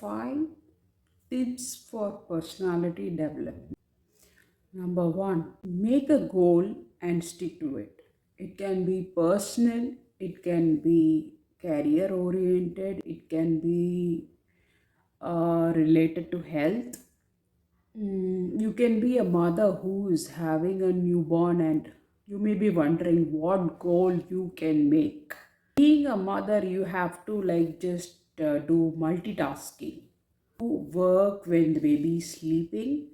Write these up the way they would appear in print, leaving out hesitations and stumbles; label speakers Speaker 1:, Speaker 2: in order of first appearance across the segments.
Speaker 1: 5 tips for personality development. Number 1, make a goal and stick to it. It can be personal, it can be career oriented, it can be related to health. You can be a mother who is having a newborn and you may be wondering what goal you can make. Being a mother, you have to just do multitasking. You work when the baby is sleeping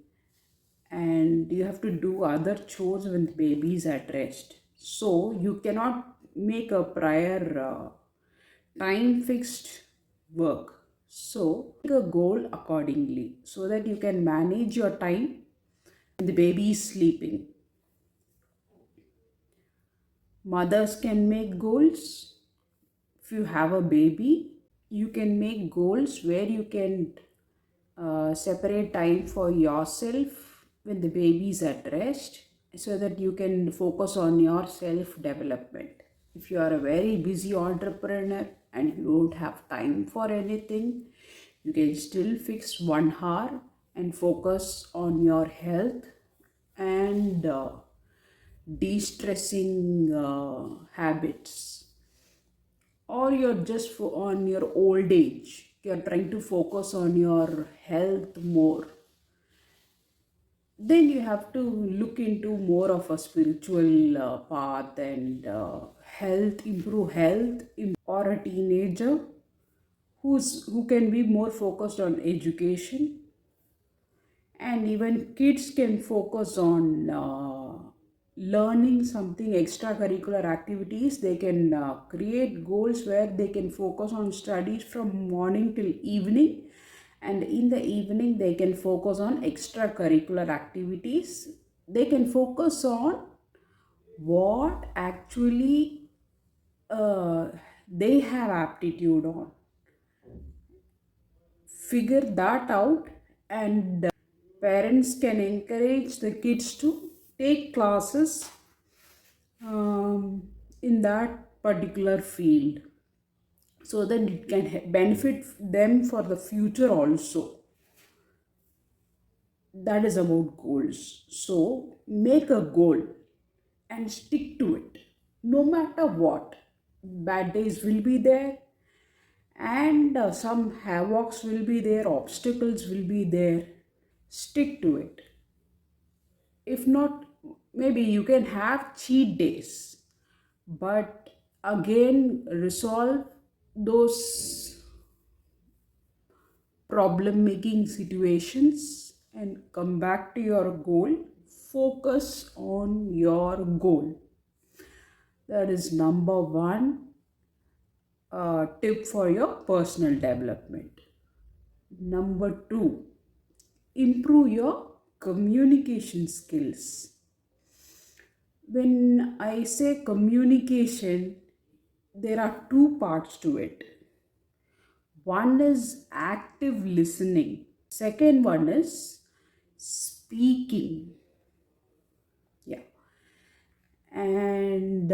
Speaker 1: and you have to do other chores when the baby is at rest. So you cannot make a prior time fixed work. So make a goal accordingly so that you can manage your time when the baby is sleeping. Mothers can make goals. If you have a baby, you can make goals where you can separate time for yourself when the baby is at rest so that you can focus on your self development. If you are a very busy entrepreneur and you don't have time for anything, you can still fix 1 hour and focus on your health and de-stressing habits. Or you're just on your old age, you're trying to focus on your health more, then you have to look into more of a spiritual path and improve health. Or a teenager who can be more focused on education, and even kids can focus on learning something extracurricular activities. They can create goals where they can focus on studies from morning till evening, and in the evening they can focus on extracurricular activities. They can focus on what actually they have aptitude on, figure that out, and parents can encourage the kids to take classes in that particular field so that it can benefit them for the future also. That is about goals. So make a goal and stick to it no matter what. Bad days will be there, and some havocs will be there, obstacles will be there. Stick to it. If not, maybe you can have cheat days, but again resolve those problem making situations and come back to your goal. Focus on your goal. That is number 1 tip for your personal development. Number 2, improve your communication skills. When I say communication, there are 2 parts to it. One is active listening. Second one is speaking. Yeah. And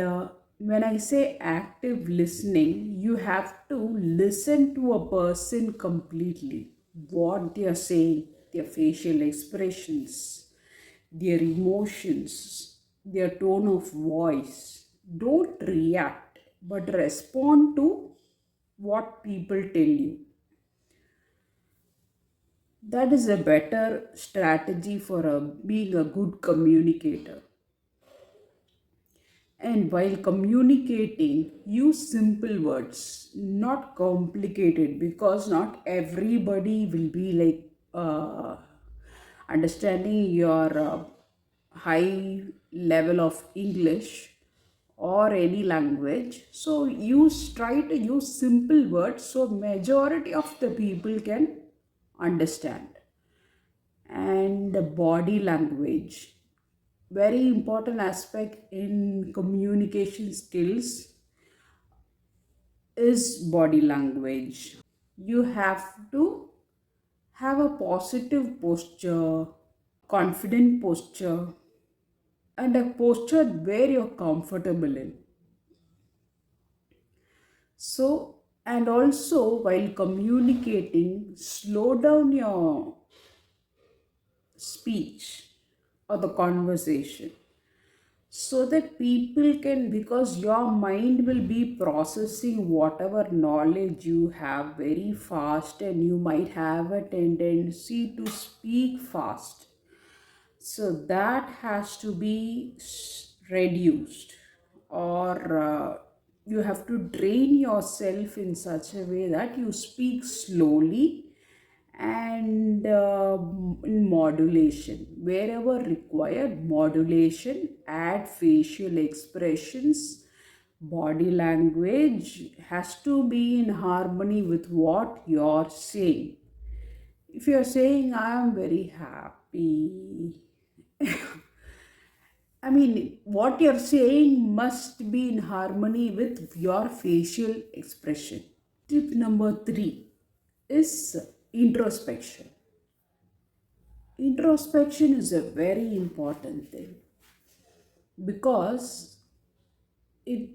Speaker 1: when I say active listening, you have to listen to a person completely. What they are saying, their facial expressions, their emotions, their tone of voice. Don't react, but respond to what people tell you. That is a better strategy for being a good communicator. And while communicating, use simple words, not complicated, because not everybody will be understanding your high level of English or any language. So try to use simple words so majority of the people can understand. And the body language, very important aspect in communication skills is body language. You have to have a positive posture, confident posture, and a posture where you're comfortable in. So And also, while communicating, slow down your speech or the conversation so that people can, because your mind will be processing whatever knowledge you have very fast, and you might have a tendency to speak fast. So that has to be reduced, or you have to train yourself in such a way that you speak slowly and in modulation. Wherever required, modulation, add facial expressions, body language has to be in harmony with what you're saying. If you're saying, I am very happy, I mean, what you're saying must be in harmony with your facial expression. Tip number 3 is introspection. Introspection is a very important thing because it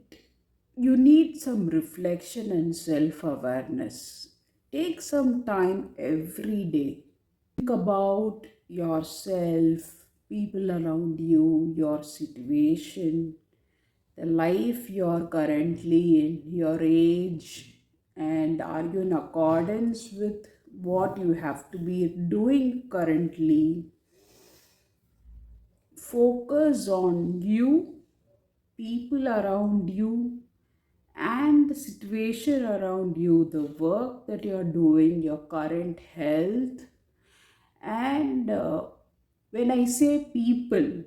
Speaker 1: you need some reflection and self-awareness. Take some time every day. Think about yourself, people around you, your situation, the life you're currently in, your age, and are you in accordance with what you have to be doing currently? Focus on you, people around you, and the situation around you, the work that you're doing, your current health. And when I say people,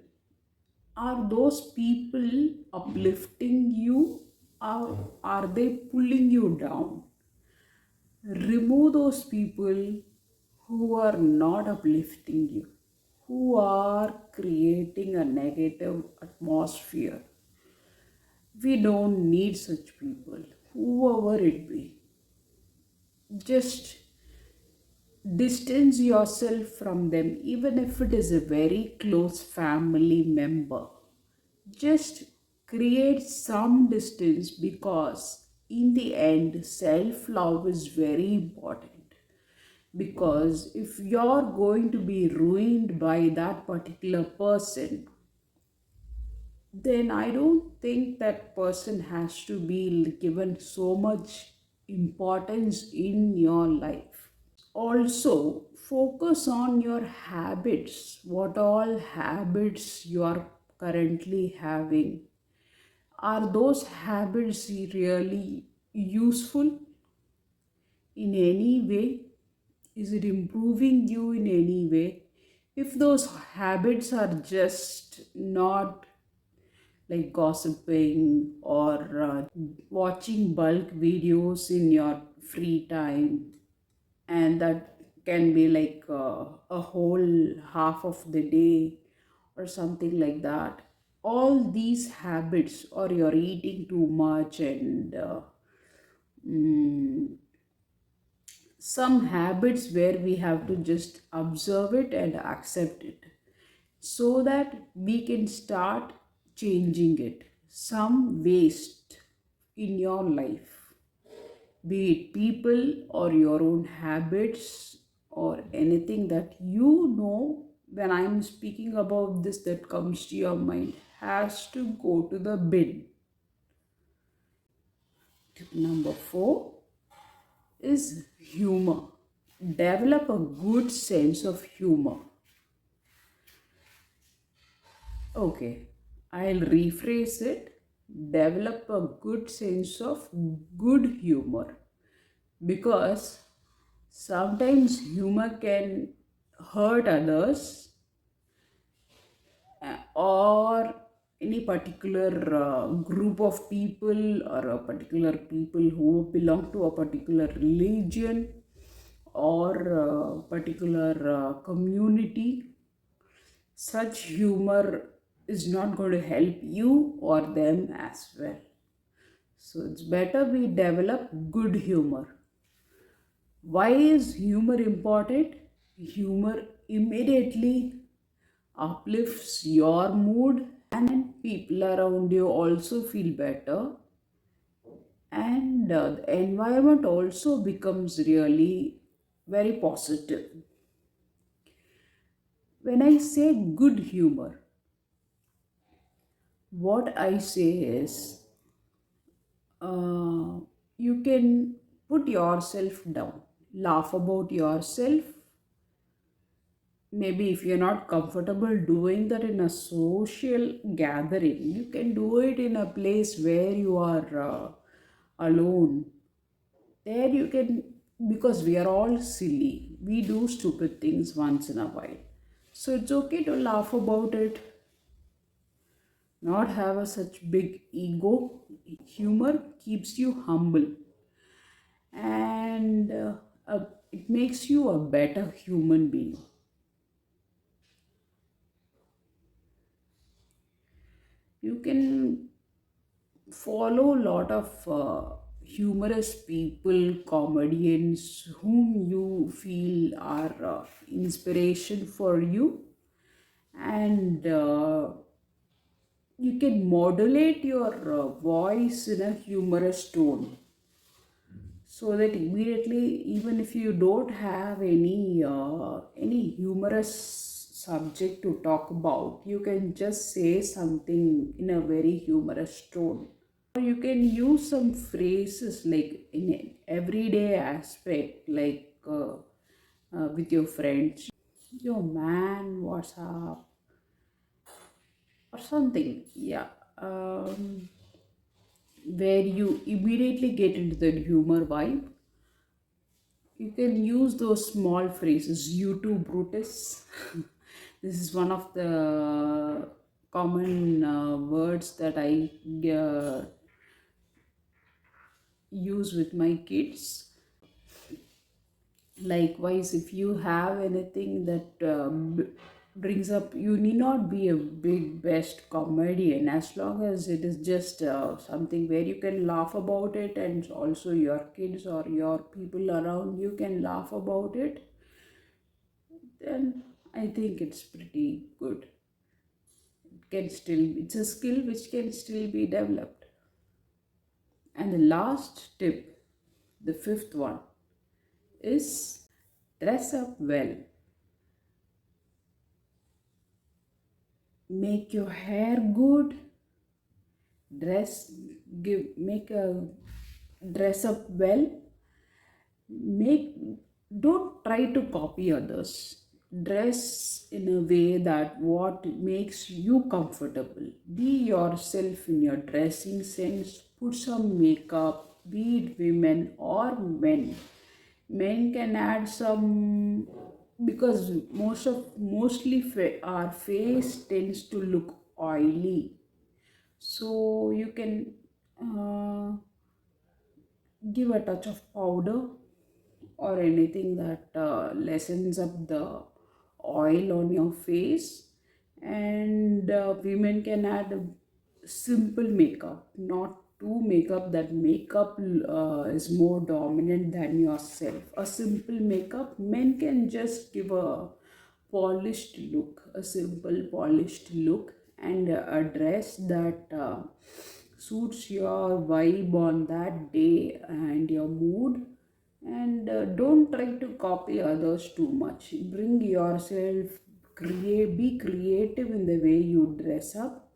Speaker 1: are those people uplifting you, or are they pulling you down? Remove those people who are not uplifting you, who are creating a negative atmosphere. We don't need such people, whoever it be. Just distance yourself from them, even if it is a very close family member. Just create some distance, because in the end, self love is very important. Because if you're going to be ruined by that particular person, then I don't think that person has to be given so much importance in your life. Also, focus on your habits. What all habits you are currently having? Are those habits really useful in any way? Is it improving you in any way? If those habits are just not, like gossiping or watching bulk videos in your free time, and that can be like a whole half of the day or something like that. All these habits, or you're eating too much, and mm, some habits where we have to just observe it and accept it so that we can start changing it. Some waste in your life, be it people or your own habits or anything that you know, when I'm speaking about this, that comes to your mind, has to go to the bin. Tip number 4 is humor. Develop a good sense of humor. Okay, I'll rephrase it. Develop a good sense of good humor, because sometimes humor can hurt others, or any particular group of people, or a particular people who belong to a particular religion or particular community. Such humor is not going to help you or them as well. So it's better we develop good humor. Why is humor important? Humor immediately uplifts your mood, and people around you also feel better. and the environment also becomes really very positive. When I say good humor, what I say is uh, you can put yourself down, laugh about yourself. Maybe if you're not comfortable doing that in a social gathering, you can do it in a place where you are alone. There you can, because we are all silly, we do stupid things once in a while. So it's okay to laugh about it, not have a such big ego. Humor keeps you humble, and it makes you a better human being. You can follow a lot of humorous people, comedians whom you feel are inspiration for you, and you can modulate your voice in a humorous tone, so that immediately, even if you don't have any humorous subject to talk about, you can just say something in a very humorous tone. Or you can use some phrases like in an everyday aspect, like with your friends, yo man, what's up, or something. Yeah. Where you immediately get into the humor vibe. You can use those small phrases. You too, Brutus. This is one of the common words that I use with my kids. Likewise, if you have anything that brings up, you need not be a big best comedian, as long as it is just something where you can laugh about it, and also your kids or your people around you can laugh about it, then I think it's pretty good. It's a skill which can still be developed. And the last tip, the fifth one, is dress up well. Make your hair good, dress give make a dress up well. Make Don't try to copy others. Dress in a way that what makes you comfortable. Be yourself in your dressing sense. Put some makeup, be it women or men. Men can add some, because our face tends to look oily, so you can uh, give a touch of powder or anything that lessens up the oil on your face. And women can add a simple makeup, not too makeup that makeup is more dominant than yourself. A simple makeup. Men can just give a polished look, a simple polished look, and a dress that suits your vibe on that day and your mood. And don't try to copy others too much. Bring yourself, be creative in the way you dress up,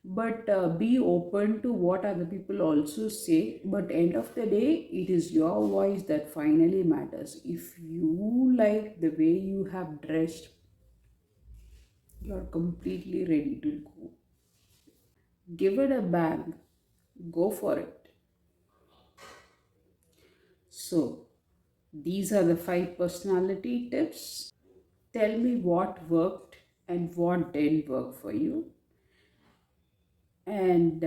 Speaker 1: but be open to what other people also say. But end of the day, it is your voice that finally matters. If you like the way you have dressed, you are completely ready to go. Give it a bang, go for it. So these are the 5 personality tips. Tell me what worked and what didn't work for you. And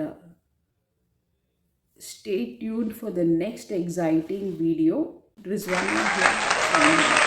Speaker 1: stay tuned for the next exciting video. Rizwana here.